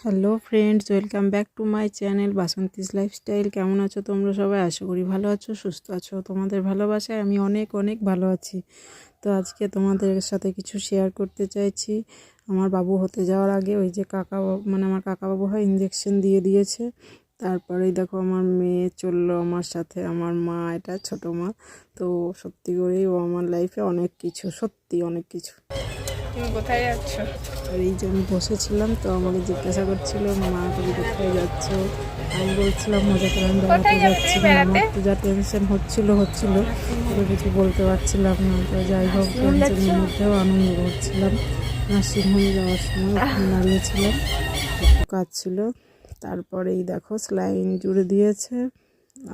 Hello friends, welcome back to my channel Basanti's lifestyle. কেমন আছো তোমরা সবাই? আশা করি ভালো আছো, সুস্থ আছো। তোমাদের ভালোবাসায় আমি অনেক অনেক ভালো আছি। তো আজকে তোমাদের সাথে কিছু শেয়ার করতে চাইছি। আমার বাবু হতে যাওয়ার আগে ওই যে আমার কাকা বাবু হয়, ইঞ্জেকশন দিয়ে দিয়েছে। তারপরেই দেখো আমার মেয়ে চললো আমার সাথে, আমার মা, এটা ছোট মা। তো সত্যি করেই ও আমার লাইফে অনেক কিছু, সত্যি অনেক কিছু। তুমি কোথায় যাচ্ছ? আর এই যে আমি বসেছিলাম, তো আমাকে জিজ্ঞাসা করছিল, মা তুমি কোথায় যাচ্ছ? আমি বলছিলাম মজা করে আমি বেড়াতে কোথায় যাবে তুমি যাচ্ছি। বেড়াতে? আমার তো যা টেনশন হচ্ছিল পুরো কিছু বলতে পারছিলাম না। তো যাই হোক, টেনশনের মধ্যেও আনন্দ করছিলাম। নার্সিংহোমে যাওয়ার সময় দাঁড়িয়েছিলাম, একটু কাজ ছিল। তারপরেই দেখো স্লাইন জুড়ে দিয়েছে।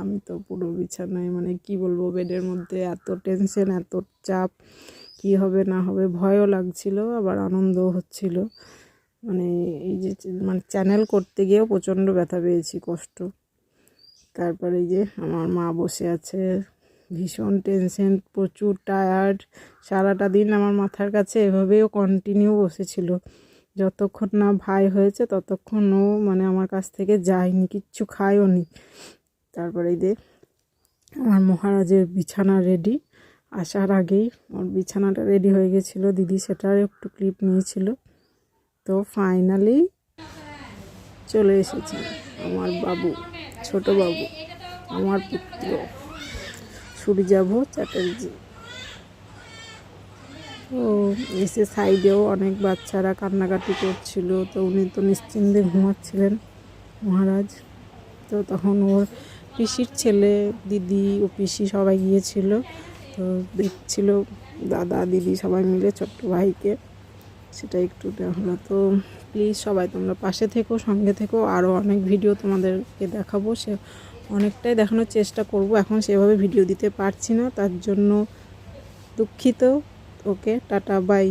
আমি তো পুরো বিছানায়, মানে কি বলবো, বেডের মধ্যে এত টেনশন, এত চাপ, কি হবে না হবে, ভয়ও লাগছিল, আবার আনন্দও হচ্ছিল। মানে এই যে চ্যানেল করতে গিয়েও প্রচণ্ড ব্যথা পেয়েছি, কষ্ট। তারপরে এই যে আমার মা বসে আছে, ভীষণ টেনশন, প্রচুর টায়ার্ড। সারাটা দিন আমার মাথার কাছে এভাবেও কন্টিনিউ বসেছিল। যতক্ষণ না ভাই হয়েছে ততক্ষণ ও আমার কাছ থেকে যায়নি, কিচ্ছু খায়ও নি। তারপরে এই যে আমার মহারাজের বিছানা রেডি। আসার আগেই ওর বিছানাটা রেডি হয়ে গেছিলো, দিদি সেটার একটু ক্লিপ নিয়েছিল। তো ফাইনালি চলে এসেছে আমার বাবু, ছোট বাবু, আমার পুত্র সূর্যাভ চ্যাটার্জি। তো এসে সাইডেও অনেক বাচ্চারা কান্নাকাটি করছিল। তো উনি তো নিশ্চিন্তে ঘুমাচ্ছিলেন, মহারাজ। তো তখন ওর পিসির ছেলে, দিদি ও পিসি সবাই গিয়েছিল। তো দেখছিল দাদা দিদি সবাই মিলে ছোট্ট ভাইকে, সেটা একটু হলো। তো প্লিজ সবাই তোমরা পাশে থেকো, সঙ্গে থেকো। আরও অনেক ভিডিও তোমাদেরকে দেখাবো, সে অনেকটাই দেখানোর চেষ্টা করব। এখন সেভাবে ভিডিও দিতে পারছি না, তার জন্য দুঃখিত। ওকে, টাটা, বাই।